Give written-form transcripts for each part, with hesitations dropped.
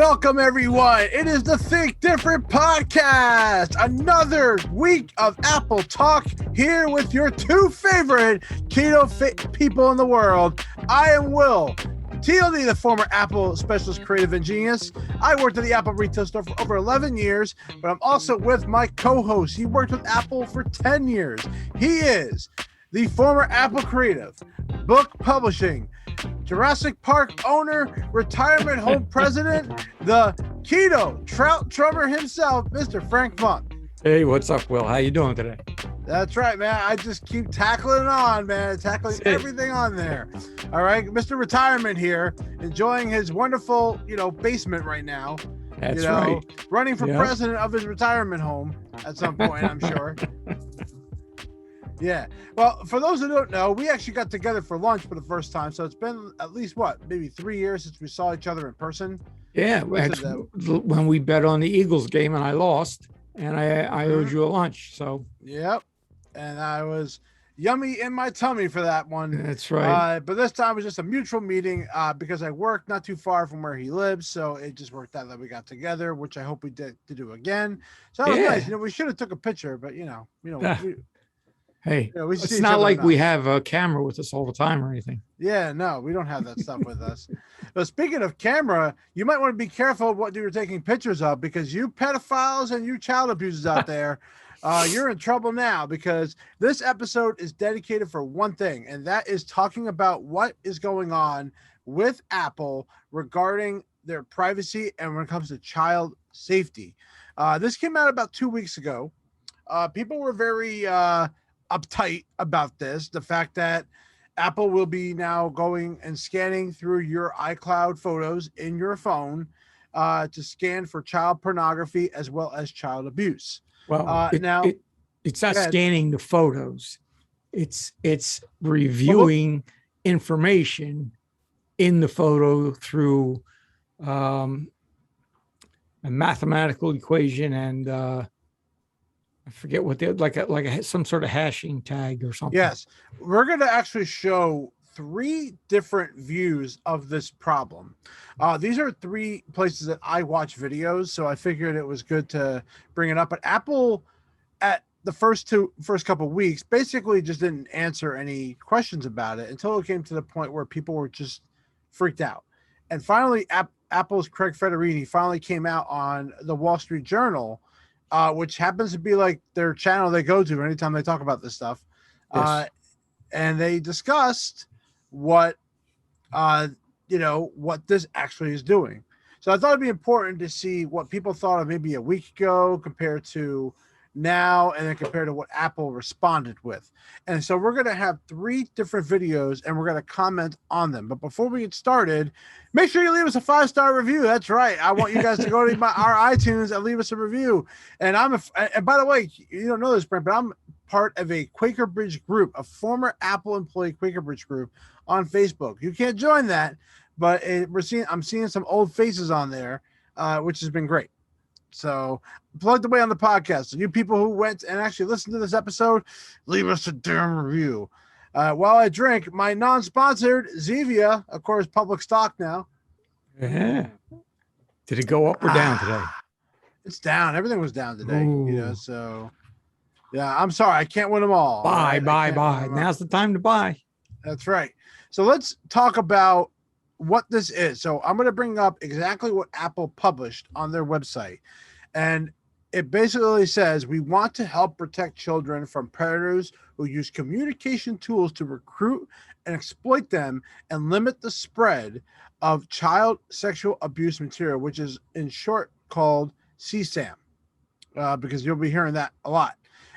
Welcome, everyone. It is the Think Different podcast. Another week of Apple talk here with your two favorite keto people in the world. I am Will, TLD, the former Apple specialist creative and genius. I worked at the Apple retail store for over 11 years, but I'm also with my co-host. He worked with Apple for 10 years. He is the former Apple creative, book publishing, Jurassic Park owner, retirement home president, the keto trout drummer himself, Mr. Frank Funk. Hey, what's up, Will? How you doing today? That's right, man. I just keep tackling on, man. Tackling everything on there. All right, Mr. Retirement here, enjoying his wonderful, basement right now. That's right. Running for president of his retirement home at some point, I'm sure. Yeah. Well, for those who don't know, we actually got together for lunch for the first time. So it's been at least, maybe 3 years since we saw each other in person. Yeah. When we bet on the Eagles game and I lost, and I owed you a lunch. So. Yep. And I was yummy in my tummy for that one. That's right. But this time was just a mutual meeting because I work not too far from where he lives. So it just worked out that we got together, which I hope we did to do again. So that was nice. We should have took a picture, but Hey, it's not like we have a camera with us all the time or anything. Yeah, no, we don't have that stuff with us. But speaking of camera, you might want to be careful of what you're taking pictures of, because you pedophiles and you child abusers out there, you're in trouble now, because this episode is dedicated for one thing, and that is talking about what is going on with Apple regarding their privacy and when it comes to child safety. This came out about 2 weeks ago. People were very uptight about this, the fact that Apple will be now going and scanning through your iCloud photos in your phone to scan for child pornography as well as child abuse. Well, it's not scanning the photos. It's reviewing information in the photo through a mathematical equation and I forget what they're like some sort of hashing tag or something. Yes, we're going to actually show 3 different views of this problem. These are 3 places that I watch videos, so I figured it was good to bring it up. But Apple, at the first couple of weeks, basically just didn't answer any questions about it until it came to the point where people were just freaked out. And finally, Apple's Craig Federighi finally came out on the Wall Street Journal, which happens to be like their channel they go to anytime they talk about this stuff. Yes. And they discussed what this actually is doing. So I thought it'd be important to see what people thought of maybe a week ago compared to now, and then compared to what Apple responded with. And so we're going to have 3 different videos and we're going to comment on them. But before we get started, make sure you leave us a 5-star review. That's right. I want you guys to go to our iTunes and leave us a review. And and by the way, you don't know this, Brent, but I'm part of a Quaker Bridge group, a former Apple employee Quaker Bridge group on Facebook. You can't join that, but I'm seeing some old faces on there, which has been great. So plugged away on the podcast. So you people who went and actually listened to this episode, leave us a damn review. While I drink my non-sponsored Zevia, of course, public stock now. Yeah. Did it go up or down today? It's down. Everything was down today. So yeah, I'm sorry. I can't win them all. Buy. Now's the time to buy. That's right. So let's talk about what this is. So I'm going to bring up exactly what Apple published on their website. And it basically says, we want to help protect children from predators who use communication tools to recruit and exploit them and limit the spread of child sexual abuse material, which is in short called CSAM, because you'll be hearing that a lot.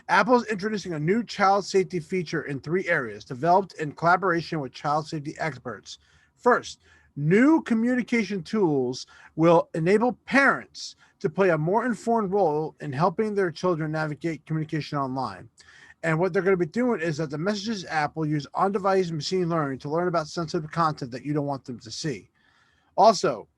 Apple is introducing a new child safety feature in 3 areas, developed in collaboration with child safety experts. First, new communication tools will enable parents to play a more informed role in helping their children navigate communication online. And what they're going to be doing is that the Messages app will use on-device machine learning to learn about sensitive content that you don't want them to see. Also,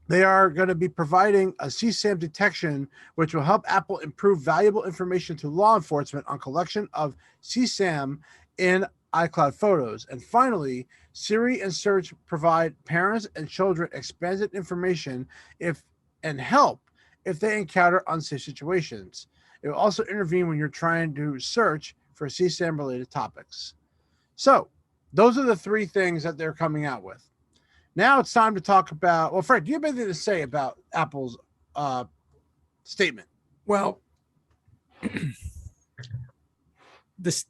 they are going to be providing a CSAM detection, which will help Apple improve valuable information to law enforcement on collection of CSAM in iCloud photos. And finally, Siri and search provide parents and children expanded information if and help if they encounter unsafe situations. It will also intervene when you're trying to search for CSAM related topics. So, those are the three things that they're coming out with. Now it's time to talk about. Well, Fred, do you have anything to say about Apple's statement? Well, this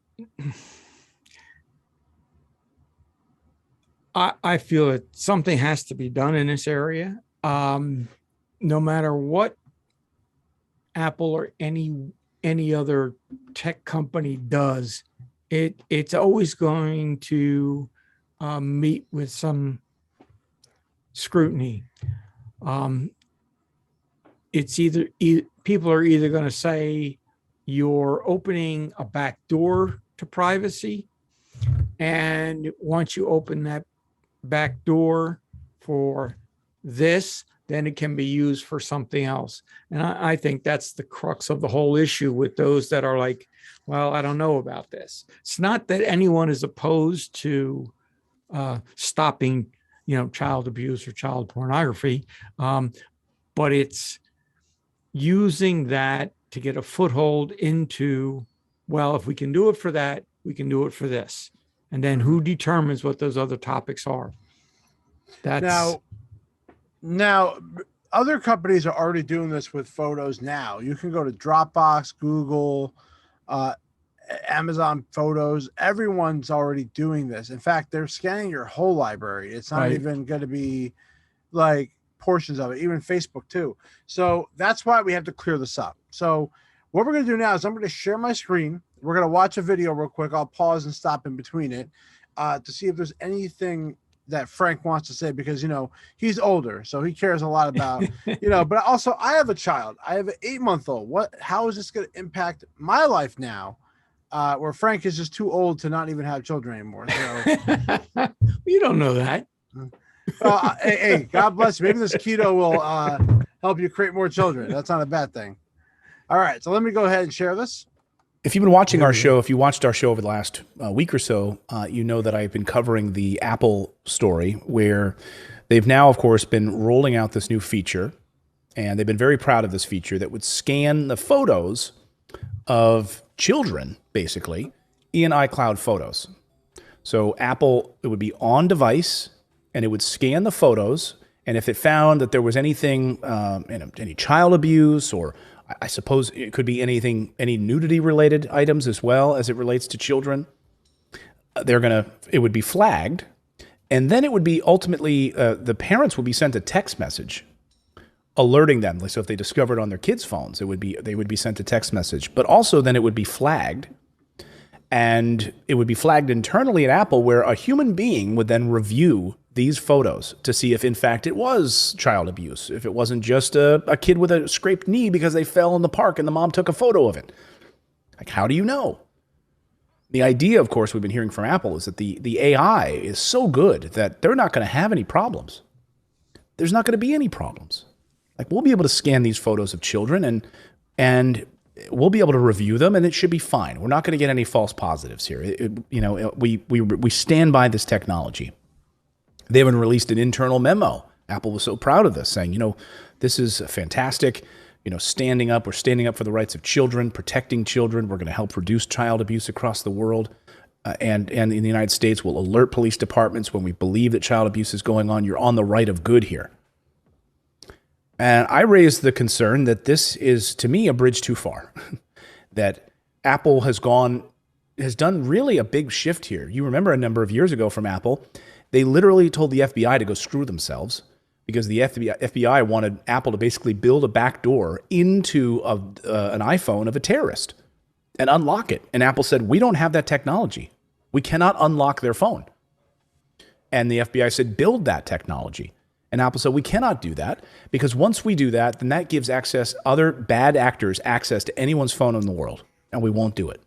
I feel that something has to be done in this area. No matter what Apple or any other tech company does, it's always going to meet with some scrutiny. It's either people are either going to say you're opening a back door to privacy, and once you open that back door for this, then it can be used for something else. And I think that's the crux of the whole issue with those that are like, well, I don't know about this. It's not that anyone is opposed to stopping, child abuse or child pornography, but it's using that to get a foothold into, well, if we can do it for that, we can do it for this. And then who determines what those other topics are? That's now other companies are already doing this with photos now. You can go to Dropbox, Google, Amazon Photos. Everyone's already doing this. In fact, they're scanning your whole library. It's not even going to be like portions of it, even Facebook too. So that's why we have to clear this up. So what we're going to do now is I'm going to share my screen. We're going to watch a video real quick. I'll pause and stop in between it to see if there's anything that Frank wants to say, because, he's older, so he cares a lot about, but also I have a child. I have an 8-month-old. How is this going to impact my life now? Where Frank is just too old to not even have children anymore. So you don't know that. Hey, God bless you. Maybe this keto will help you create more children. That's not a bad thing. All right, so let me go ahead and share this. If you've been watching our show, if you watched our show over the last week or so, you know that I've been covering the Apple story, where they've now, of course, been rolling out this new feature, and they've been very proud of this feature that would scan the photos of children, basically, in iCloud Photos. So Apple, it would be on device, and it would scan the photos, and if it found that there was anything, any child abuse, or I suppose it could be anything, any nudity-related items as well as it relates to children, it would be flagged, and then it would be ultimately, the parents would be sent a text message alerting them. So if they discovered on their kids' phones, they would be sent a text message. But also then it would be flagged, and it would be flagged internally at Apple, where a human being would then review these photos to see if in fact it was child abuse, if it wasn't just a kid with a scraped knee because they fell in the park and the mom took a photo of it. Like, how do you know? The idea, of course, we've been hearing from Apple is that the AI is so good that they're not going to have any problems. There's not going to be any problems. Like, we'll be able to scan these photos of children and we'll be able to review them, and it should be fine. We're not going to get any false positives here. We stand by this technology. They haven't released an internal memo. Apple was so proud of this, saying, this is fantastic. Standing up. We're standing up for the rights of children, protecting children. We're going to help reduce child abuse across the world. And in the United States, we'll alert police departments when we believe that child abuse is going on. You're on the right of good here. And I raised the concern that this is, to me, a bridge too far. That Apple has done really a big shift here. You remember a number of years ago from Apple, they literally told the FBI to go screw themselves, because the FBI wanted Apple to basically build a backdoor into an iPhone of a terrorist and unlock it. And Apple said, we don't have that technology. We cannot unlock their phone. And the FBI said, build that technology. And Apple said, we cannot do that, because once we do that, then that gives other bad actors access to anyone's phone in the world, and we won't do it.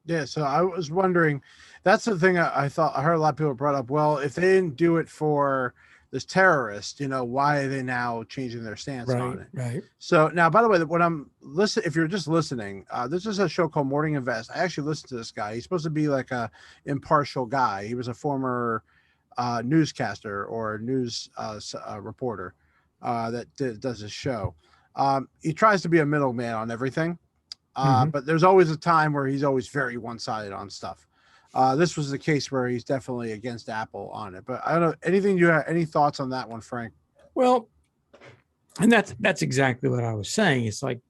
Yeah, so I was wondering, that's the thing I heard a lot of people brought up. Well, if they didn't do it for this terrorist, why are they now changing their stance on it? Right. So now, by the way, when I'm listening, if you're just listening, this is a show called Morning Invest. I actually listened to this guy. He's supposed to be like a impartial guy. He was a former newscaster or news reporter that does his show. He tries to be a middleman on everything, but there's always a time where he's always very one-sided on stuff. This was the case where he's definitely against Apple on it. But I don't know, anything you have any thoughts on that one, Frank? Well, and that's exactly what I was saying. It's like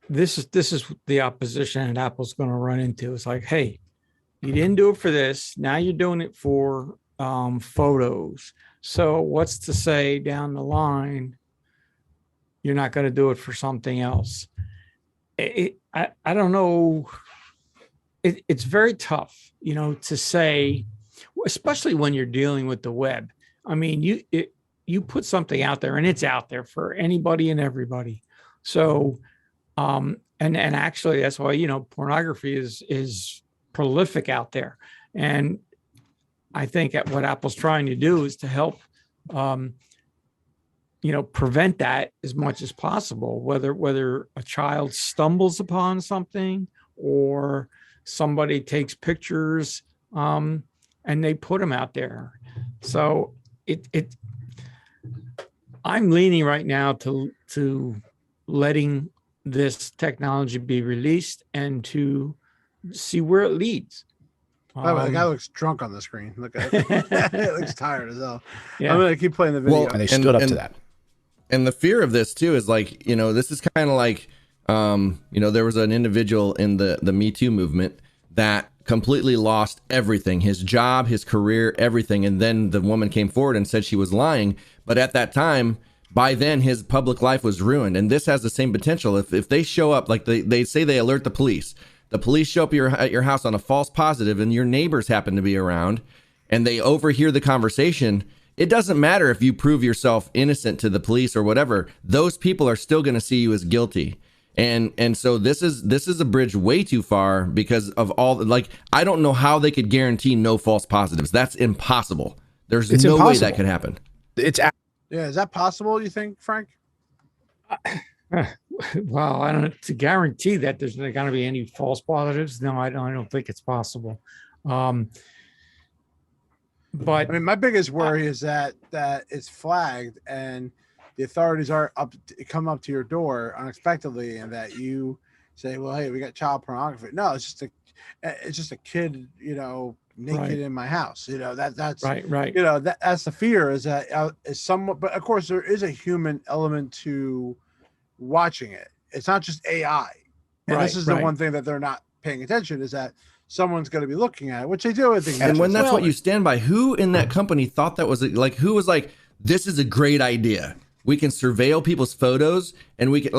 this is the opposition that Apple's going to run into. It's like, hey, you didn't do it for this. Now you're doing it for photos. So what's to say down the line you're not going to do it for something else? I don't know. It's very tough, to say, especially when you're dealing with the web. I mean, you put something out there and it's out there for anybody and everybody. So, and actually that's why, pornography is prolific out there. And I think what Apple's trying to do is to help, prevent that as much as possible, whether a child stumbles upon something or somebody takes pictures and they put them out there. So I'm leaning right now to letting this technology be released and to see where it leads. By the way, the guy looks drunk on the screen. Look at it. It looks tired as hell. Yeah. I'm going to keep playing the video. And they stood up to that. And the fear of this too is like, this is kind of like, there was an individual in the Me Too movement that completely lost everything, his job, his career, everything. And then the woman came forward and said she was lying. But at that time, by then, his public life was ruined. And this has the same potential. If they show up, like they say they alert the police show up at your house on a false positive and your neighbors happen to be around and they overhear the conversation, it doesn't matter if you prove yourself innocent to the police or whatever, those people are still going to see you as guilty. And so this is a bridge way too far because of I don't know how they could guarantee no false positives. That's impossible. There's no way that could happen. Yeah. Is that possible, you think, Frank? Well, I don't know, to guarantee that there's not going to be any false positives. No, I don't think it's possible. But I mean, my biggest worry is that it's flagged and the authorities come up to your door unexpectedly, and that you say, "Well, hey, we got child pornography." No, it's just a kid, naked in my house. That's right. That's the fear is that is somewhat, but of course there is a human element to watching it. It's not just AI, and this is the one thing that they're not paying attention is that someone's going to be looking at it, which they do. And when that's what you stand by, who in that company thought that was who was like, this is a great idea. We can surveil people's photos and we can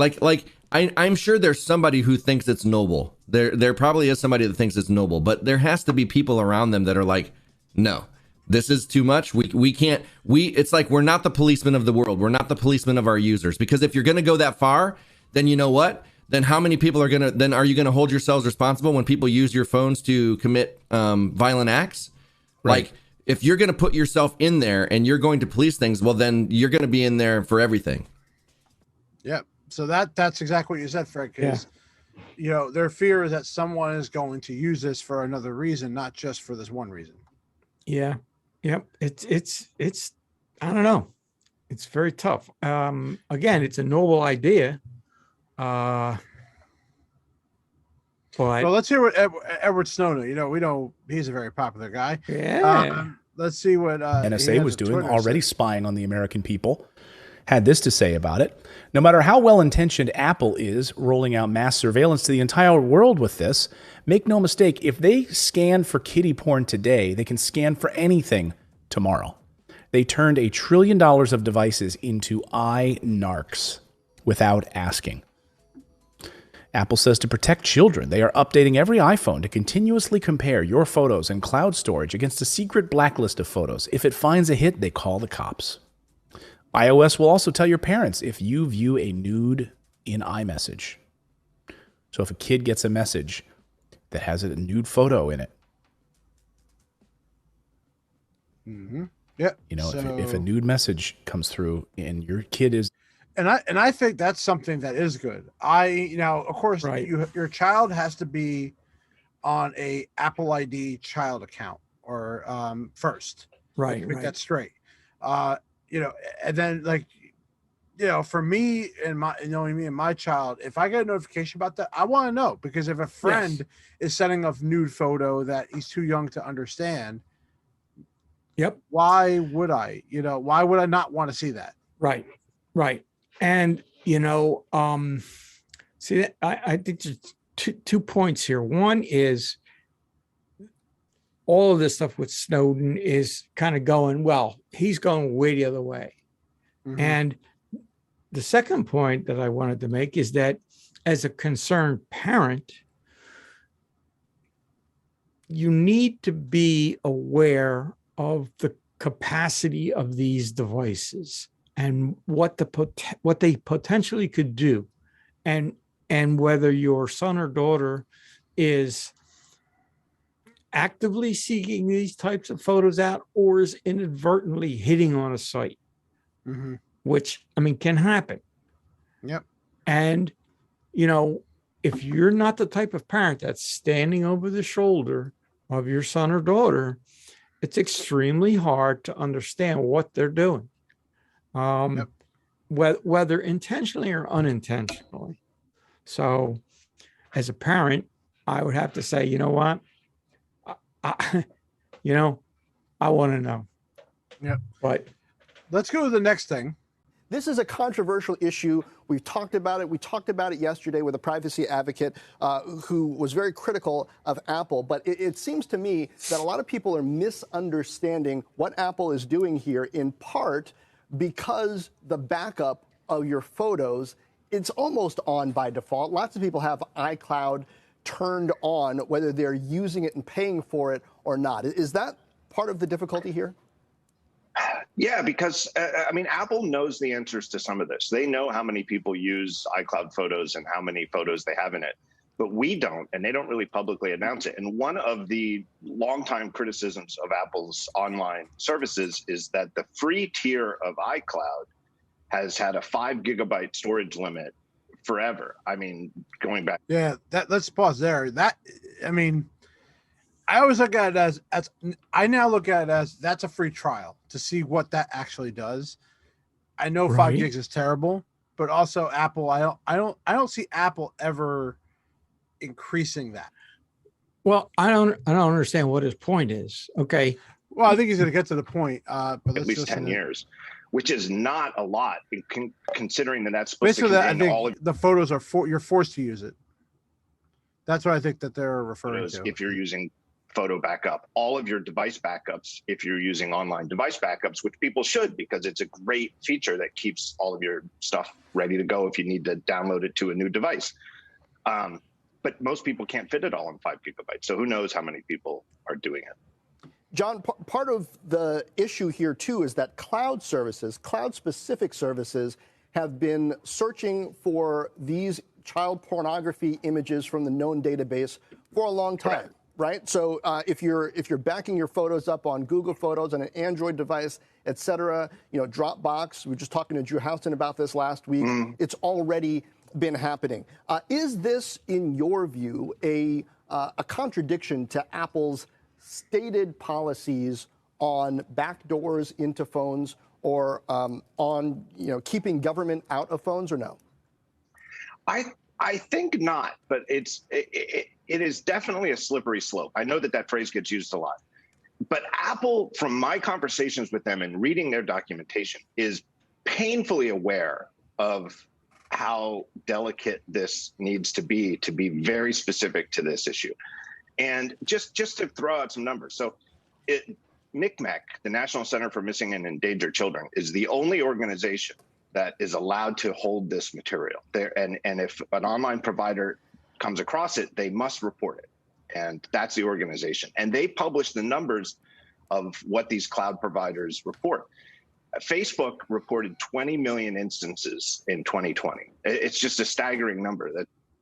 I'm sure there's somebody who thinks it's noble. There probably is somebody that thinks it's noble, but there has to be people around them that are like, no, this is too much. We can't, it's like, we're not the policemen of the world. We're not the policemen of our users, because if you're going to go that far, then you know what? Then how many people are you going to hold yourselves responsible when people use your phones to commit violent acts? Right. Like, if you're going to put yourself in there and you're going to police things, well, then you're going to be in there for everything. Yeah. So that's exactly what you said, Fred. Because their fear is that someone is going to use this for another reason, not just for this one reason. Yeah. Yep. It's I don't know. It's very tough. Again, it's a noble idea. But well, let's hear what Edward Snowden. We know he's a very popular guy. Yeah. Let's see what NSA was doing, already spying on the American people. Had this to say about it. No matter how well-intentioned Apple is rolling out mass surveillance to the entire world with this, make no mistake, if they scan for kiddie porn today, they can scan for anything tomorrow. They turned $1 trillion of devices into iNarcs without asking. Apple says to protect children, they are updating every iPhone to continuously compare your photos and cloud storage against a secret blacklist of photos. If it finds a hit, they call the cops. iOS will also tell your parents if you view a nude in iMessage. So if a kid gets a message that has a nude photo in it, Yeah. You know, if a So- nude message comes through and your kid is and I think that's something that is good. Of course, Right. your child has to be on a Apple ID child account or first. Right. Make Right. that straight. Uh, and then for me and my child, if I get a notification about that, I want to know, because if a friend is sending a nude photo that he's too young to understand, Yep. why would I? Why would I not want to see that? Right. Right. And, see, I think there's two points here. One is all of this stuff with Snowden is kind of going, well, he's going way the other way. Mhm. And the second point that I wanted to make is that as a concerned parent, you need to be aware of the capacity of these devices and what they potentially could do, and whether your son or daughter is actively seeking these types of photos out or is inadvertently hitting on a site, Mhm. which can happen. Yep. And if you're not the type of parent that's standing over the shoulder of your son or daughter, it's extremely hard to understand what they're doing, Yep. whether intentionally or unintentionally. So, as a parent, I would have to say, you know what, I want to know. Yep. But Let's go to the next thing. This is a controversial issue. We've talked about it. We talked about it yesterday with a privacy advocate who was very critical of Apple. But it seems to me that a lot of people are misunderstanding what Apple is doing here, in part because the backup of your photos, it's almost on by default. Lots of people have iCloud turned on, whether they're using it and paying for it or not. Is that part of the difficulty here? Yeah, because Apple knows the answers to some of this. They know how many people use iCloud photos and how many photos they have in it, but we don't, and they don't really publicly announce it. And one of the longtime criticisms of Apple's online services is that the free tier of iCloud has had a 5 gigabyte storage limit forever. Going back. Yeah, let's pause there. I always look at it as I now look at it as that's a free trial to see what that actually does. I know 5 Right. gigs is terrible, but also Apple, I don't see Apple ever increasing that. well, I don't understand what his point is. Okay. Well, I think he's going to get to the point, but At let's least listen 10 to- years, which is not a lot, considering that that's supposed Basically, to I contain all think of the photos are you're forced to use it. That's what I think that they're referring photos to. if you're using photo backup, all of your device backups if you're using online device backups, which people should, because it's a great feature that keeps all of your stuff ready to go if you need to download it to a new device. But most people can't fit it all in 5 gigabytes. So who knows how many people are doing it. John, part of the issue here, too, is that cloud services, cloud-specific services, have been searching for these child pornography images from the known database for a long time. Correct. Right? So if you're backing your photos up on Google Photos on an Android device, et cetera, Dropbox, we were just talking to Drew Houston about this last week, it's already been happening. Is this, in your view, a contradiction to Apple's stated policies on backdoors into phones or on keeping government out of phones, or no? I think not, but it is definitely a slippery slope. I know that phrase gets used a lot, but Apple, from my conversations with them and reading their documentation, is painfully aware of how delicate this needs to be very specific to this issue. And just to throw out some numbers. So NCMEC, the National Center for Missing and Endangered Children, is the only organization that is allowed to hold this material there. And if an online provider comes across it, they must report it. And that's the organization. And they publish the numbers of what these cloud providers report. Facebook reported 20 million instances in 2020. It's just a staggering number.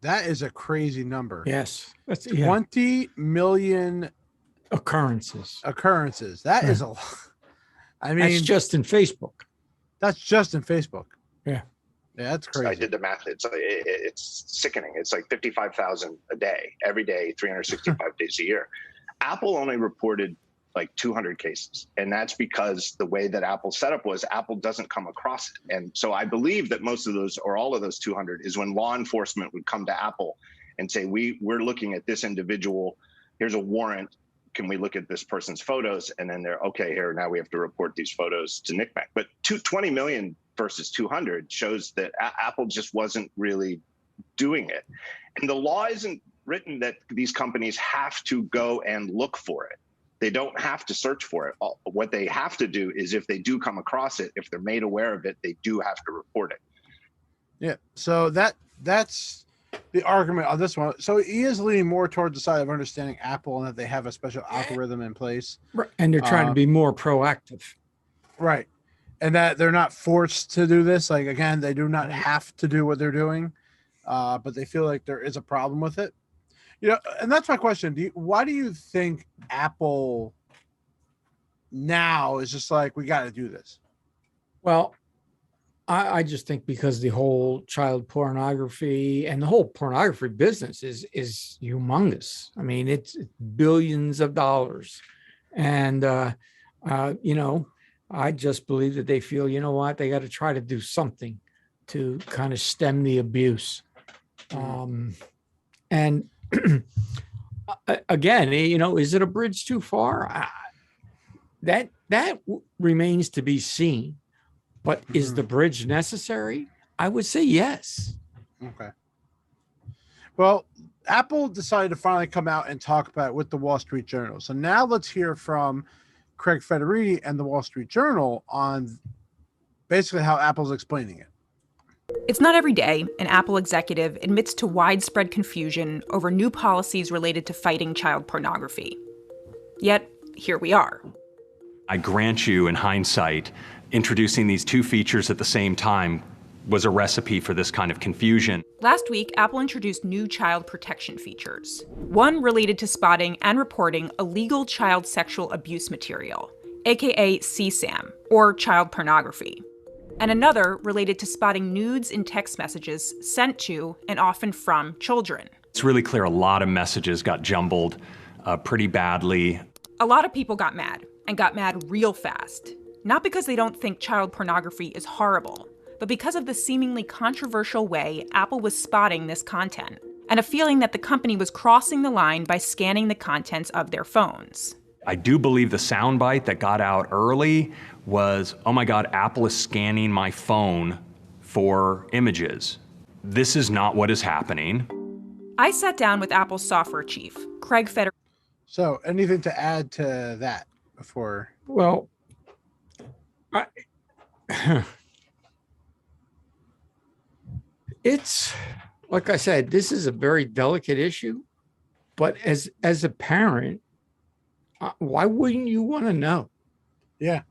That is a crazy number. Yes. That's 20 million occurrences. occurrences. That is a lot. I That's mean, just in Facebook. that's just in Facebook. Yeah. Yeah, that's I crazy. did the math. It's sickening. It's like 55,000 a day, every day, 365 days a year. Apple only reported like 200 cases. And that's because the way that Apple's setup was, Apple doesn't come across it. And so I believe that most of those, or all of those 200, is when law enforcement would come to Apple and say, we're looking at this individual. Here's a warrant. Can we look at this person's photos? And then they're, okay, here, now we have to report these photos to NCMEC. But 20 million versus 200 shows that Apple just wasn't really doing it. And the law isn't written that these companies have to go and look for it. They don't have to search for it. What they have to do is, if they do come across it, if they're made aware of it, they do have to report it. Yeah. So that's the argument on this one. So he is leaning more towards the side of understanding Apple and that they have a special algorithm in place. Right. And they're trying to be more proactive. Right. And that they're not forced to do this. Like, again, they do not have to do what they're doing, but they feel like there is a problem with it. You know, and that's my question. Why do you think Apple now is just like, we got to do this? Well, I just think because the whole child pornography and the whole pornography business is humongous. I mean, it's billions of dollars. And, you know, I just believe that they feel, you know what, they got to try to do something to kind of stem the abuse. And again, you know, is it a bridge too far? That remains to be seen. But is the bridge necessary? I would say yes. Okay. Well, Apple decided to finally come out and talk about it with the Wall Street Journal. So now let's hear from Craig Federighi and the Wall Street Journal on basically how Apple's explaining it. It's not every day an Apple executive admits to widespread confusion over new policies related to fighting child pornography. Yet, here we are. I grant you, in hindsight, introducing these two features at the same time was a recipe for this kind of confusion. Last week, Apple introduced new child protection features. One related to spotting and reporting illegal child sexual abuse material, aka CSAM, or child pornography. And another related to spotting nudes in text messages sent to and often from children. It's really clear a lot of messages got jumbled pretty badly. A lot of people got mad, and got mad real fast. Not because they don't think child pornography is horrible, but because of the seemingly controversial way Apple was spotting this content, and a feeling that the company was crossing the line by scanning the contents of their phones. I do believe the soundbite that got out early was, oh my God, Apple is scanning my phone for images. This is not what is happening. I sat down with Apple's software chief, Craig Federighi. So anything to add to that before? Well, it's, like I said, this is a very delicate issue, but as a parent, why wouldn't you want to know? Yeah.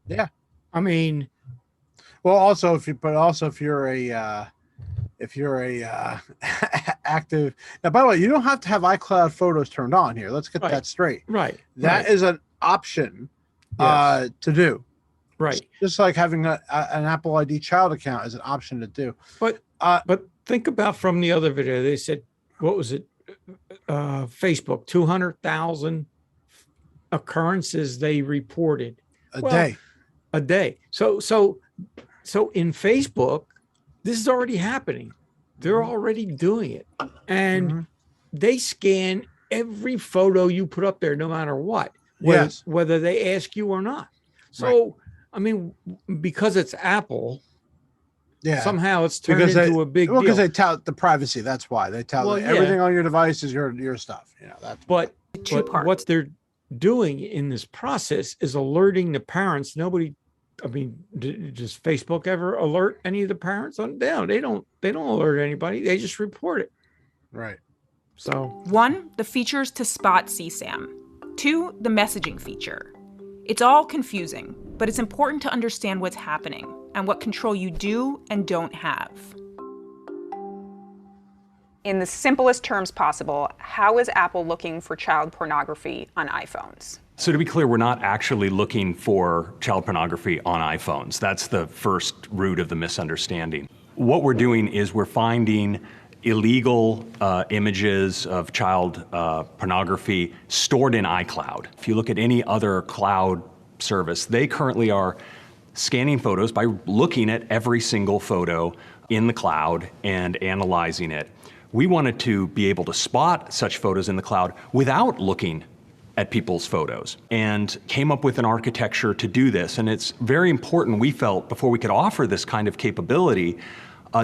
Yeah. I mean, well, also if you're a active, now, by the way, you don't have to have iCloud photos turned on here. Let's get that straight. Right. That is an option to do. Right. Just like having an Apple ID child account is an option to do. But think about from the other video, they said, what was it? Facebook, 200,000 occurrences they reported a day. So in Facebook, this is already happening. They're already doing it. And they scan every photo you put up there, no matter what, whether they ask you or not. So, I mean, because it's Apple, somehow it's turned into a big deal. Because they tout the privacy. That's why they tout everything on your device is your stuff. You know, that's but what they're doing in this process is alerting the parents. Nobody, I mean, does Facebook ever alert any of the parents? They don't alert anybody. They just report it. Right. So 1, the features to spot CSAM. 2, the messaging feature. It's all confusing, but it's important to understand what's happening and what control you do and don't have. In the simplest terms possible, how is Apple looking for child pornography on iPhones? So to be clear, we're not actually looking for child pornography on iPhones. That's the first root of the misunderstanding. What we're doing is we're finding illegal images of child pornography stored in iCloud. If you look at any other cloud service, they currently are scanning photos by looking at every single photo in the cloud and analyzing it. We wanted to be able to spot such photos in the cloud without looking at people's photos, and came up with an architecture to do this. And it's very important, we felt, before we could offer this kind of capability,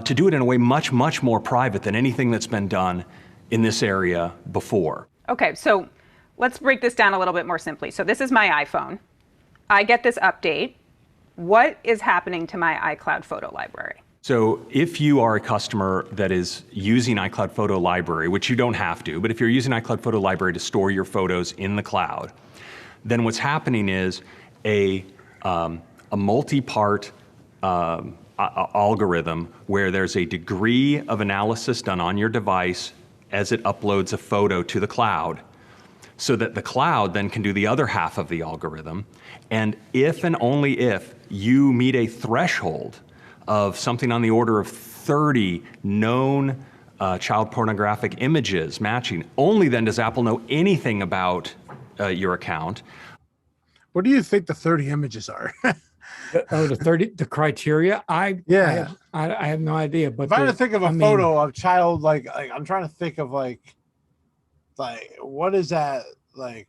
to do it in a way much, much more private than anything that's been done in this area before. Okay, so let's break this down a little bit more simply. So this is my iPhone. I get this update. What is happening to my iCloud photo library? So if you are a customer that is using iCloud Photo Library, which you don't have to, but if you're using iCloud Photo Library to store your photos in the cloud, then what's happening is a multi-part algorithm where there's a degree of analysis done on your device as it uploads a photo to the cloud, so that the cloud then can do the other half of the algorithm. And if and only if you meet a threshold of something on the order of 30 known child pornographic images matching, only then does Apple know anything about your account. What do you think the 30 images are? The criteria? I have no idea. But if I had to think of a photo of child, like I'm trying to think of like what is that, like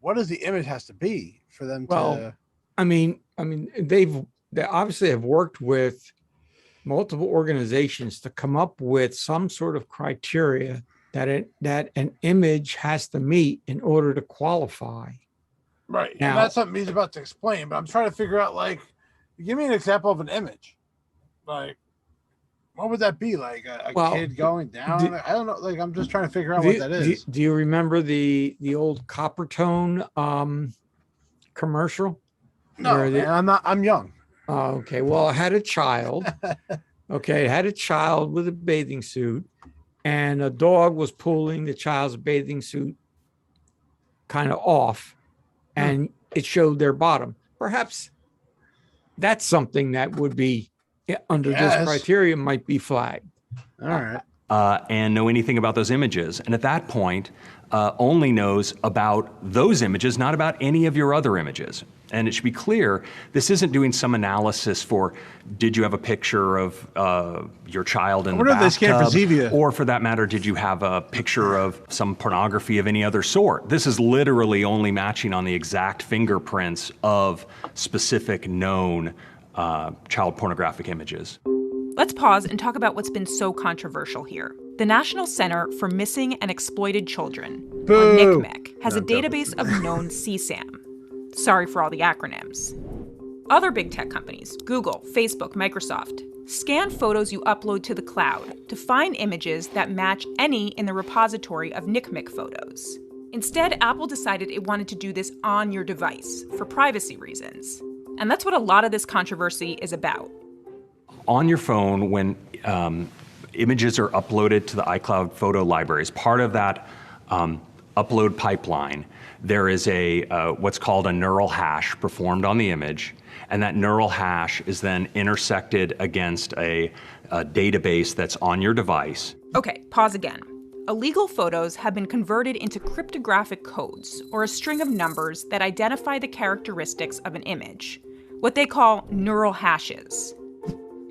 what does the image has to be for them to? I mean, they obviously have worked with multiple organizations to come up with some sort of criteria that an image has to meet in order to qualify. Right. Now, and that's something he's about to explain, but I'm trying to figure out, like, give me an example of an image. Like, what would that be? Like a kid going down? I don't know. Like, I'm just trying to figure out what that is. Do you remember the old Coppertone commercial? No, I'm young. Okay. Well, I had a child. Okay. It had a child with a bathing suit, and a dog was pulling the child's bathing suit kind of off, and it showed their bottom. Perhaps that's something that would be under this criteria might be flagged. All right. And know anything about those images. And at that point, only knows about those images, not about any of your other images. And it should be clear, this isn't doing some analysis for, did you have a picture of your child in the bathtub? Or for that matter, did you have a picture of some pornography of any other sort? This is literally only matching on the exact fingerprints of specific known child pornographic images. Let's pause and talk about what's been so controversial here. The National Center for Missing and Exploited Children, or NCMEC, has a database of known CSAM. Sorry for all the acronyms. Other big tech companies, Google, Facebook, Microsoft, scan photos you upload to the cloud to find images that match any in the repository of NCMEC photos. Instead, Apple decided it wanted to do this on your device for privacy reasons. And that's what a lot of this controversy is about. On your phone, when images are uploaded to the iCloud photo library, as part of that upload pipeline, there is a what's called a neural hash performed on the image, and that neural hash is then intersected against a database that's on your device. Okay, pause again. Illegal photos have been converted into cryptographic codes, or a string of numbers that identify the characteristics of an image, what they call neural hashes.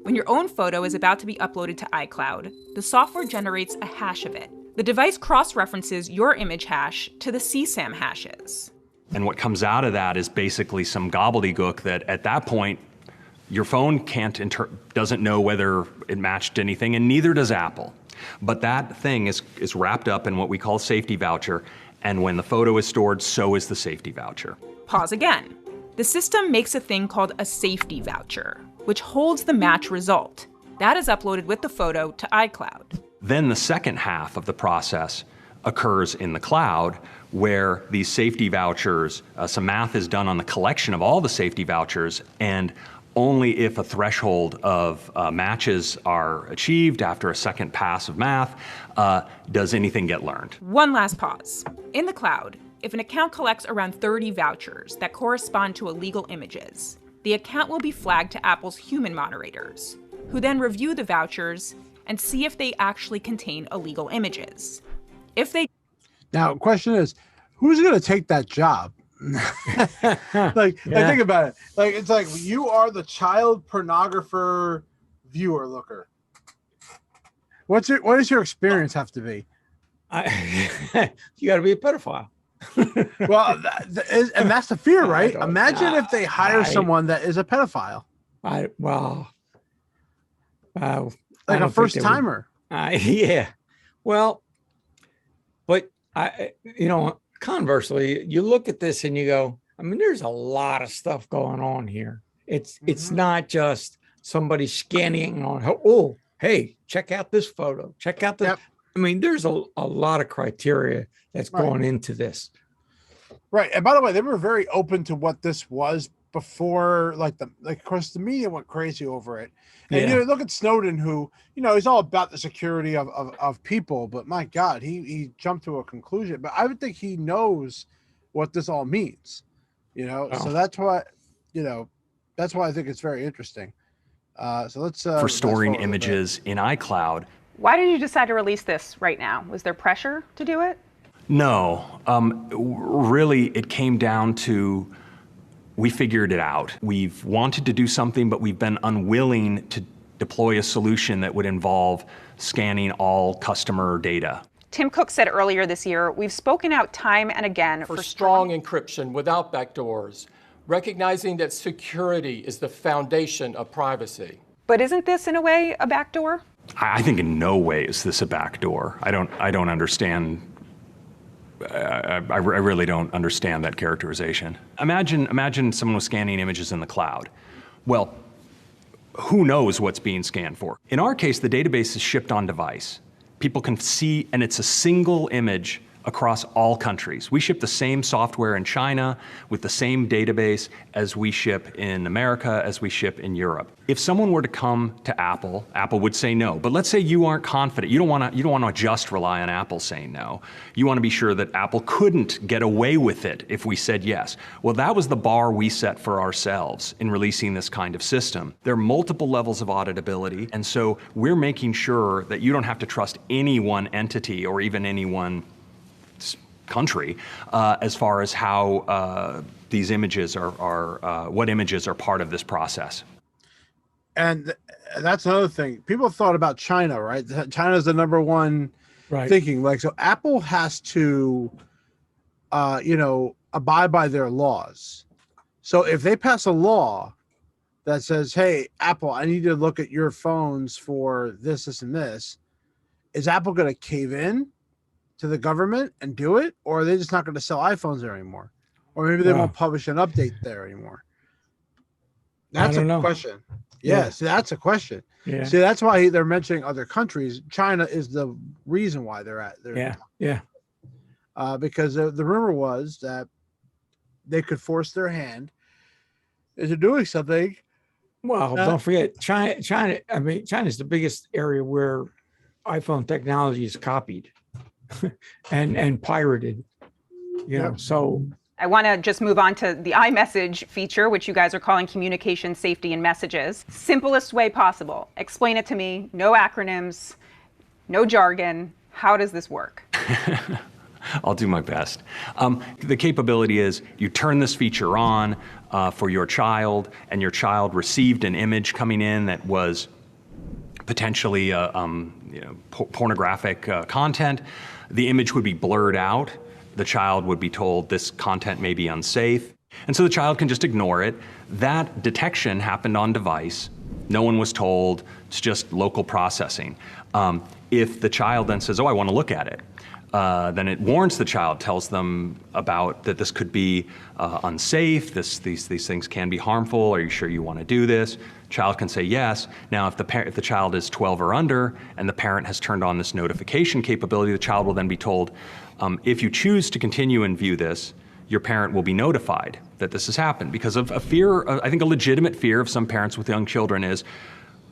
When your own photo is about to be uploaded to iCloud, the software generates a hash of it. The device cross-references your image hash to the CSAM hashes. And what comes out of that is basically some gobbledygook that at that point, your phone doesn't know whether it matched anything, and neither does Apple. But that thing is wrapped up in what we call a safety voucher, and when the photo is stored, so is the safety voucher. Pause again. The system makes a thing called a safety voucher, which holds the match result. That is uploaded with the photo to iCloud. Then the second half of the process occurs in the cloud, where these safety vouchers, some math is done on the collection of all the safety vouchers, and only if a threshold of matches are achieved after a second pass of math does anything get learned. One last pause. In the cloud, if an account collects around 30 vouchers that correspond to illegal images, the account will be flagged to Apple's human moderators, who then review the vouchers and see if they actually contain illegal images. If they Now, question is, who's going to take that job? Like think about it. Like, it's like you are the child pornographer viewer looker. What does your experience have to be? You got to be a pedophile. Well, and that's the fear, right? Imagine if they hire someone that is a pedophile. Like a first timer. Yeah. Well, but conversely, you look at this and you go, I mean, there's a lot of stuff going on here. It's not just somebody scanning on, oh, hey, check out this photo. Check out this. Yep. I mean, there's a lot of criteria that's going into this. Right. And by the way, they were very open to what this was before, of course, the media went crazy over it. And look at Snowden, who, he's all about the security of people, but my God, he jumped to a conclusion. But I would think he knows what this all means, So that's why, that's why I think it's very interesting. So let's for storing images in iCloud. Why did you decide to release this right now? Was there pressure to do it? No, really, it came down to, we figured it out. We've wanted to do something, but we've been unwilling to deploy a solution that would involve scanning all customer data. Tim Cook said earlier this year, we've spoken out time and again for strong encryption without backdoors, recognizing that security is the foundation of privacy. But isn't this, in a way, a backdoor? I think in no way is this a backdoor. I don't understand. I really don't understand that characterization. Imagine someone was scanning images in the cloud. Well, who knows what's being scanned for? In our case, the database is shipped on device. People can see, and it's a single image across all countries. We ship the same software in China with the same database as we ship in America, as we ship in Europe. If someone were to come to Apple, Apple would say no. But let's say you aren't confident. You don't want to just rely on Apple saying no. You want to be sure that Apple couldn't get away with it if we said yes. Well, that was the bar we set for ourselves in releasing this kind of system. There are multiple levels of auditability, and so we're making sure that you don't have to trust any one entity or even any one country as far as how these images are what images are part of this process. And that's another thing. People thought about China, right? China's the number one thinking. So Apple has to, abide by their laws. So if they pass a law that says, hey, Apple, I need to look at your phones for this, this, and this, is Apple going to cave in to the government and do it, or are they just not going to sell iPhones there anymore? Or maybe they won't publish an update there anymore. That's a question. Yeah, see, that's a question. Yeah. See, that's why they're mentioning other countries. China is the reason why they're at there. Because the rumor was that they could force their hand into doing something. Well, don't forget, China. I mean, China is the biggest area where iPhone technology is copied and pirated. So I want to just move on to the iMessage feature, which you guys are calling communication safety and messages. Simplest way possible. Explain it to me. No acronyms, no jargon. How does this work? I'll do my best. The capability is you turn this feature on for your child, and your child received an image coming in that was potentially pornographic content. The image would be blurred out. The child would be told this content may be unsafe. And so the child can just ignore it. That detection happened on device. No one was told. It's just local processing. If the child then says, oh, I want to look at it, then it warns the child, tells them about that this could be unsafe, these things can be harmful, are you sure you want to do this? Child can say yes. Now, if the child is 12 or under and the parent has turned on this notification capability, the child will then be told, if you choose to continue and view this, your parent will be notified that this has happened, because of a fear, I think a legitimate fear of some parents with young children is,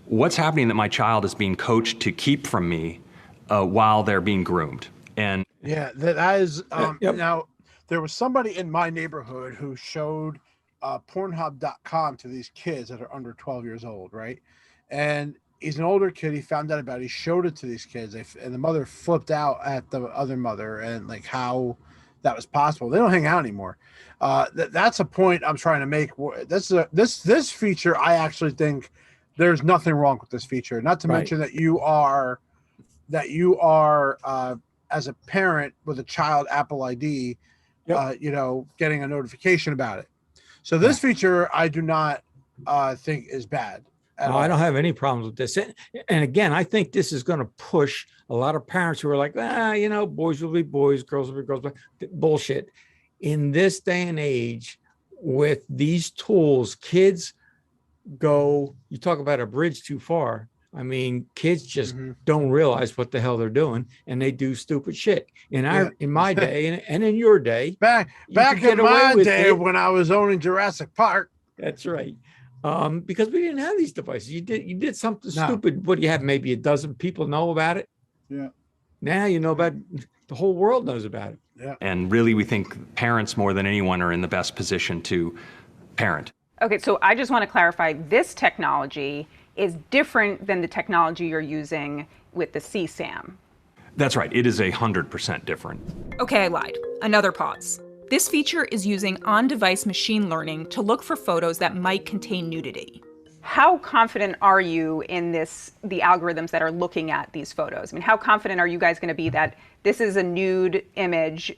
what's happening that my child is being coached to keep from me while they're being groomed? And that is now there was somebody in my neighborhood who showed Pornhub.com to these kids that are under 12 years old, right? And he's an older kid. He found out about it. He showed it to these kids, and the mother flipped out at the other mother and like how that was possible. They don't hang out anymore. That's a point I'm trying to make. This feature, I actually think there's nothing wrong with this feature. Not to mention that you are as a parent with a child Apple ID, getting a notification about it. So this feature I do not think is bad. No, I don't have any problems with this. And again, I think this is going to push a lot of parents who are like, boys will be boys, girls will be girls. Bullshit. In this day and age, with these tools, kids go, you talk about a bridge too far. I mean, kids just don't realize what the hell they're doing, and they do stupid shit. In my day, and in your day, back in my day when I was owning Jurassic Park. That's right. Because we didn't have these devices. You did something stupid. What do you have? Maybe a dozen people know about it. Yeah. Now you know about the whole world knows about it. Yeah. And really, we think parents more than anyone are in the best position to parent. Okay, so I just want to clarify, this technology is different than the technology you're using with the CSAM. That's right. It is 100% different. Okay, I lied. Another pause. This feature is using on-device machine learning to look for photos that might contain nudity. How confident are you in the algorithms that are looking at these photos? I mean, how confident are you guys going to be that this is a nude image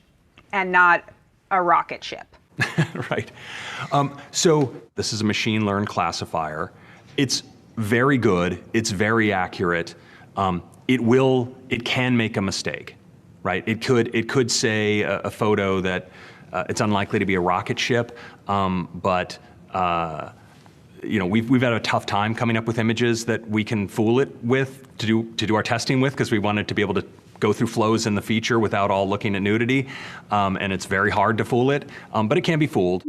and not a rocket ship? Right. So this is a machine learned classifier. It's very good. It's very accurate. It can make a mistake, right? It could say a photo that it's unlikely to be a rocket ship, but we've had a tough time coming up with images that we can fool it with to do our testing with, because we wanted to be able to go through flows in the feature without all looking at nudity, and it's very hard to fool it, but it can be fooled.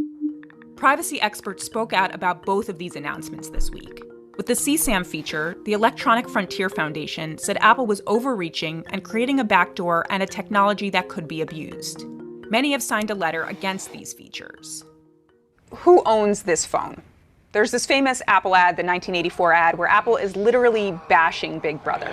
Privacy experts spoke out about both of these announcements this week. With the CSAM feature, the Electronic Frontier Foundation said Apple was overreaching and creating a backdoor and a technology that could be abused. Many have signed a letter against these features. Who owns this phone? There's this famous Apple ad, the 1984 ad, where Apple is literally bashing Big Brother.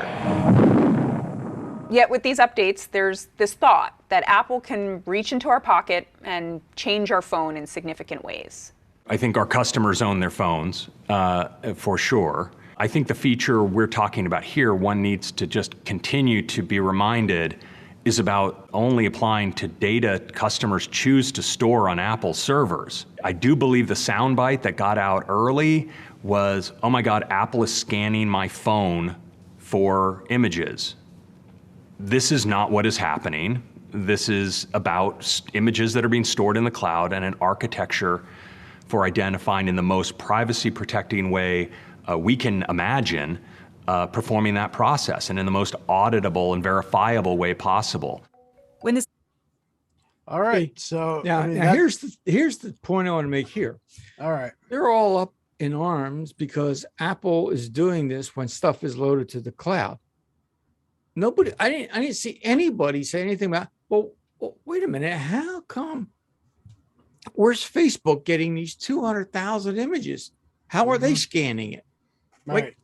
Yet with these updates, there's this thought that Apple can reach into our pocket and change our phone in significant ways. I think our customers own their phones, for sure. I think the feature we're talking about here, one needs to just continue to be reminded, is about only applying to data customers choose to store on Apple servers. I do believe the soundbite that got out early was, oh my God, Apple is scanning my phone for images. This is not what is happening. This is about images that are being stored in the cloud and an architecture for identifying in the most privacy-protecting way we can imagine performing that process, and in the most auditable and verifiable way possible. All right. So now here's the point I want to make here. All right. They're all up in arms because Apple is doing this when stuff is loaded to the cloud. I didn't see anybody say anything about, well, wait a minute, how come? Where's Facebook getting these 200,000 images? How are they scanning it? Right. Like,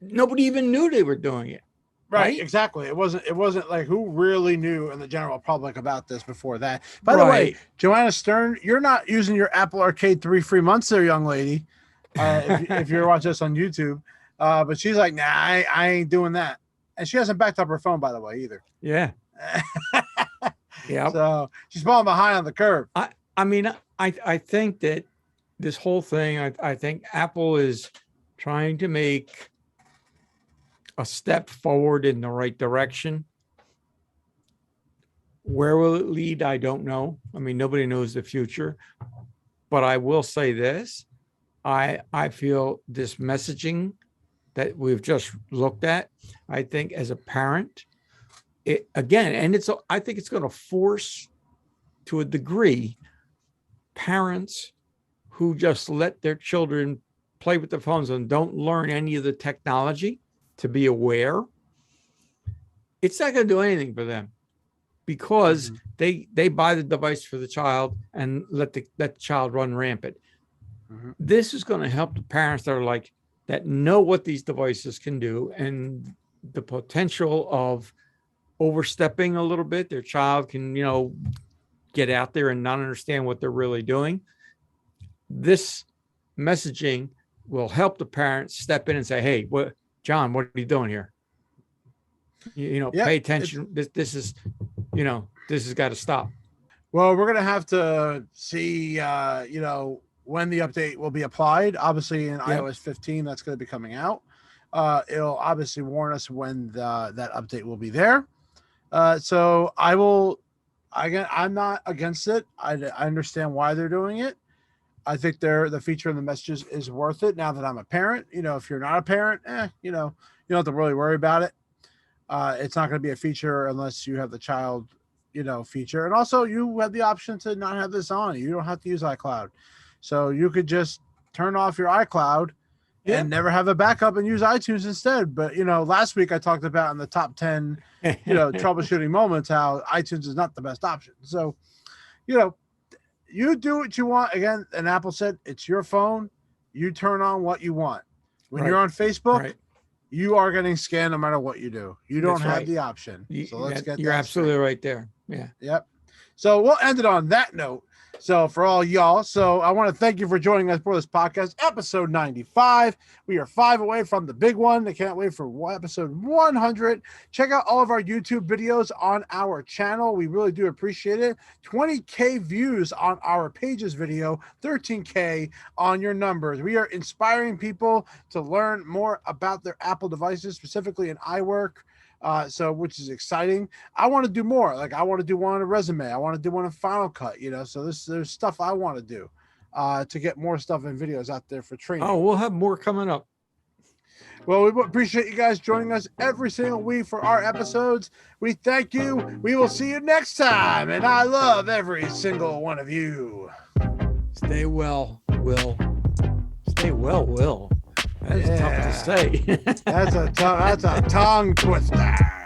nobody even knew they were doing it. Right, exactly. It wasn't like who really knew in the general public about this before that. By the way, Joanna Stern, you're not using your Apple Arcade 3 free months there, young lady. If you're watching this on YouTube, but she's like, nah, I ain't doing that, and she hasn't backed up her phone, by the way, either. Yeah. Yeah. So she's falling behind on the curve. I think that this whole thing, I think Apple is trying to make a step forward in the right direction. Where will it lead? I don't know. I mean, nobody knows the future, but I will say this. I feel this messaging that we've just looked at, I think as a parent, I think it's going to force to a degree parents who just let their children play with their phones and don't learn any of the technology to be aware. It's not going to do anything for them, because they buy the device for the child and let the child run rampant. This is going to help the parents that know what these devices can do, and the potential of overstepping a little bit. Their child can, get out there and not understand what they're really doing. This messaging will help the parents step in and say, "Hey, John, what are you doing here? Pay attention. This is, this has got to stop." Well, we're going to have to see, when the update will be applied. Obviously, in iOS 15, that's going to be coming out. It'll obviously warn us when that update will be there. So I'm not against it. I understand why they're doing it. I think the feature in the messages is worth it. Now that I'm a parent, if you're not a parent, you don't have to really worry about it. It's not going to be a feature unless you have the child, feature. And also you have the option to not have this on. You don't have to use iCloud. So you could just turn off your iCloud and never have a backup and use iTunes instead. But, last week I talked about in the top 10, troubleshooting moments, how iTunes is not the best option. So, you do what you want. Again, and Apple said, it's your phone. You turn on what you want. When you're on Facebook, you are getting scanned no matter what you do. You don't have the option. So let's get you're absolutely right there. Yeah. Yep. So we'll end it on that note. So for all y'all, I want to thank you for joining us for this podcast, episode 95. We are 5 away from the big one. I can't wait for episode 100. Check out all of our YouTube videos on our channel. We really do appreciate it. 20K views on our Pages video, 13K on your numbers. We are inspiring people to learn more about their Apple devices, specifically in iWork. Which is exciting. I want to do more. I want to do one on a resume. I want to do one in Final Cut, so there's stuff I want to do to get more stuff and videos out there for training. Oh, we'll have more coming up. Well, we appreciate you guys joining us every single week for our episodes. We thank you. We will see you next time. And I love every single one of you. Stay well, Will. Stay well, Will. That's tough to say. That's a tongue twister.